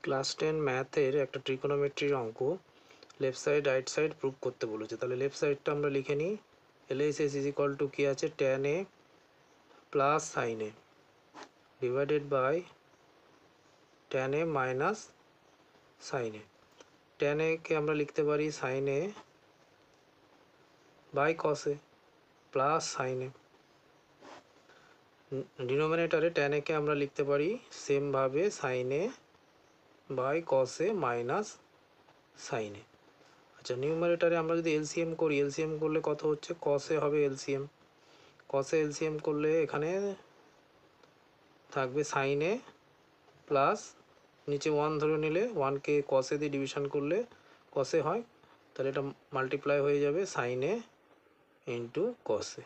Class 10 ম্যাথের একটা ট্রিকোনোমেট্রির অঙ্ক left side right side prove করতে বলেছে। তাহলে লেফট সাইডটা আমরা লিখে নিই। LHS ইজ ইকুয়াল টু কী আছে, tan a plus sine a divided by tan a minus sine a। tan a কে আমরা লিখতে পারি sine a by cos a plus sine a। ডিনোমিনেটারে tan a কে আমরা লিখতে পারি সেমভাবে sine a by cos a minus sine a। আচ্ছা, নিউমারেটারে আমরা যদি এলসিএম করি, এলসিএম করলে কত হচ্ছে, কসে হবে এলসিএম। কসে এলসিএম করলে এখানে থাকবে সাইনে প্লাস নিচে 1 ধরে নিলে 1কে কসে দিয়ে ডিভিশন করলে কসে হয়, তাহলে এটা মাল্টিপ্লাই হয়ে যাবে সাইনে ইন্টু কসে।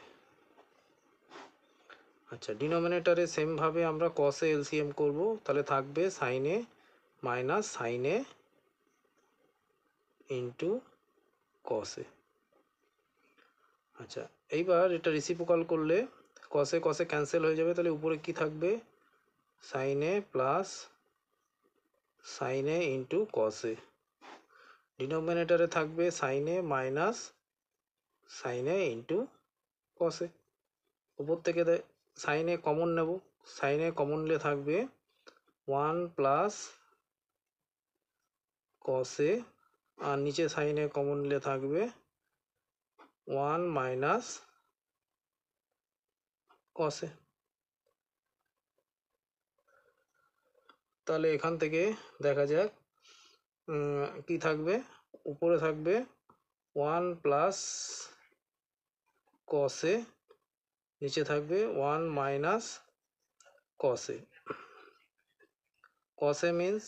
আচ্ছা, ডিনোমিনেটারে সেমভাবে আমরা কসে এলসিএম করব, তাহলে থাকবে সাইনে মাইনাস সাইনে ইন্টু কসে। আচ্ছা, এইবার এটা রেসিপ্রোকাল করলে কসে কসে ক্যান্সেল হয়ে যাবে, তাহলে উপরে কি থাকবে, সাইনে প্লাস সাইনে ইন্টু কসে। ডিনোমিনেটারে থাকবে সাইনে মাইনাস সাইনে ইন্টু কসে। উপর থেকে সাইনে কমন নেব, সাইনে কমন নিলে থাকবে 1 প্লাস কসে, আর নিচে সাইনে কমন নিলে থাকবে 1 মাইনাস কসে। তাহলে এখান থেকে দেখা যাক কি থাকবে। উপরে থাকবে 1 প্লাস কসে, নিচে থাকবে 1 minus cos. Cos means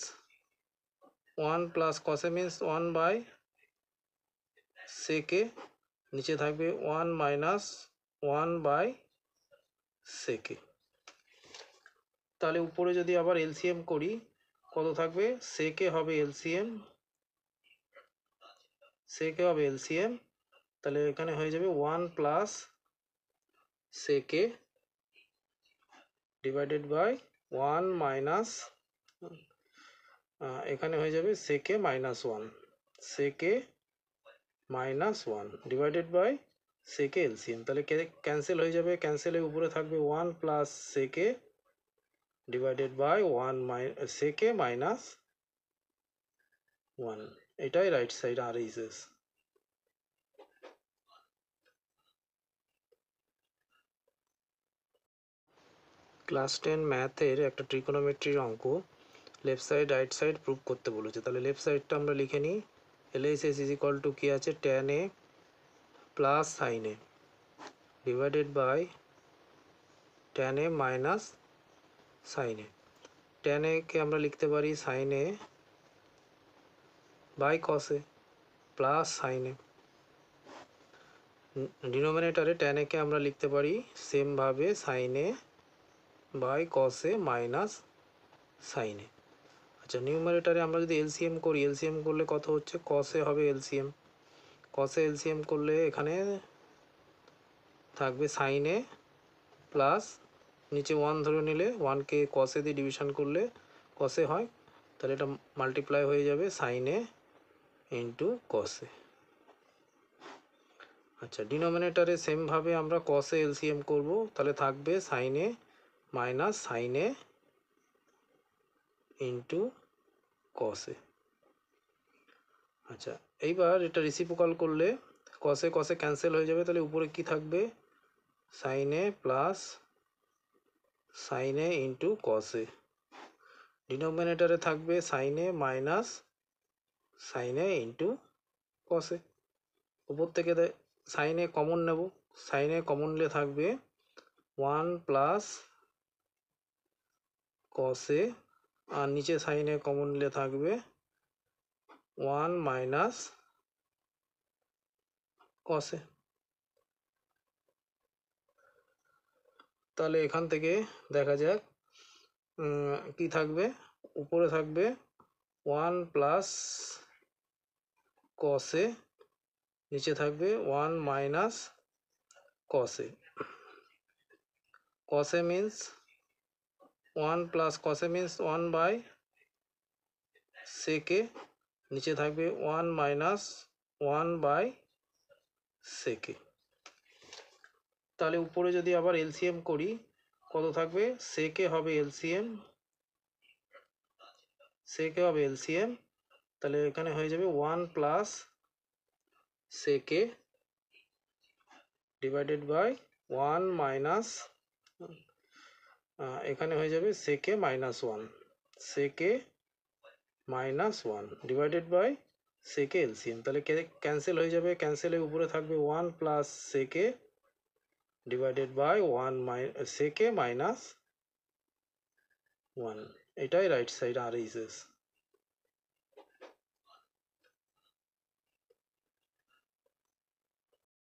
1 plus cos means 1 by sec, নিচে থাকবে 1 মাইনাস 1 বাই সেকে। তাহলে উপরে যদি আবার এলসিএম করি কত থাকবে, সেকে হবে এলসিএম, সেকে হবে এলসিএম, তাহলে এখানে হয়ে যাবে 1 প্লাস সেকে ডিভাইডেড বাই 1 মাইনাস, এখানে হয়ে যাবে সেকে মাইনাস 1, সেকে মাইনাস 1 ডিভাইডেড বাই সেকে এলসিএম। তাহলে ক্যান্সেল হয়ে যাবে, ক্যান্সেলের উপরে থাকবে 1 প্লাস সেকে ডিভাইডেড বাই 1 সেকে মাইনাস 1। এটাই right side R HS. Class 10 ম্যাথের একটা ট্রিকোনোমেট্রির অঙ্ক left side right side prove করতে বলেছে। তাহলে লেফট সাইডটা আমরা লিখে নিই। LHS ইজ ইকুয়াল টু কী আছে, tan a plus sine a divided by tan a minus sine a। tan a কে আমরা লিখতে পারি sine a by cos a plus sine a। ডিনোমিনেটারে tan a কে আমরা লিখতে পারি সেমভাবে sine a by cos a minus sine a। আচ্ছা, নিউমারেটারে আমরা যদি এলসিএম করি, এলসিএম করলে কত হচ্ছে, কসে হবে এলসিএম। কসে এলসিএম করলে এখানে থাকবে সাইনে প্লাস নিচে 1 ধরে নিলে 1কে কসে দিয়ে ডিভিশন করলে কসে হয়, তাহলে এটা মাল্টিপ্লাই হয়ে যাবে সাইনে ইন্টু কসে। আচ্ছা, ডিনোমিনেটারে সেমভাবে আমরা কসে এলসিএম করব, তাহলে থাকবে সাইনে মাইনাস সাইনে ইন্টু কসে। আচ্ছা, এইবার এটা রেসিপ্রোকাল করলে কসে কসে ক্যান্সেল হয়ে যাবে, তাহলে উপরে কি থাকবে, সাইনে প্লাস সাইনে ইন্টু কসে। ডিনোমিনেটারে থাকবে সাইনে মাইনাস সাইনে ইন্টু কসে। উপর থেকে সাইনে কমন নেব, সাইনে কমন নিলে থাকবে 1 প্লাস কসে, আর নিচে সাইনে কমন নিলে থাকবে 1 মাইনাস কসে। তাহলে এখান থেকে দেখা যাক কি থাকবে। উপরে থাকবে 1 প্লাস কসে, নিচে থাকবে 1 minus cos. Cos means 1 plus cos means 1 by sec, নিচে থাকবে 1 মাইনাস 1 বাই সেকে। তাহলে উপরে যদি আবার এলসিএম করি কত থাকবে, সেকে হবে এলসিএম, তাহলে এখানে হয়ে যাবে 1 প্লাস সেকে ডিভাইডেড বাই 1 মাইনাস, এখানে হয়ে যাবে সেকে মাইনাস 1, সেকে মাইনাস 1 ডিভাইডেড বাই সেকে এলসিএম। তাহলে ক্যান্সেল হয়ে যাবে, ক্যান্সেলের উপরে থাকবে 1 প্লাস সেকে ডিভাইডেড বাই 1 সেকে মাইনাস 1, এটাই রাইট সাইড আর এইচএস।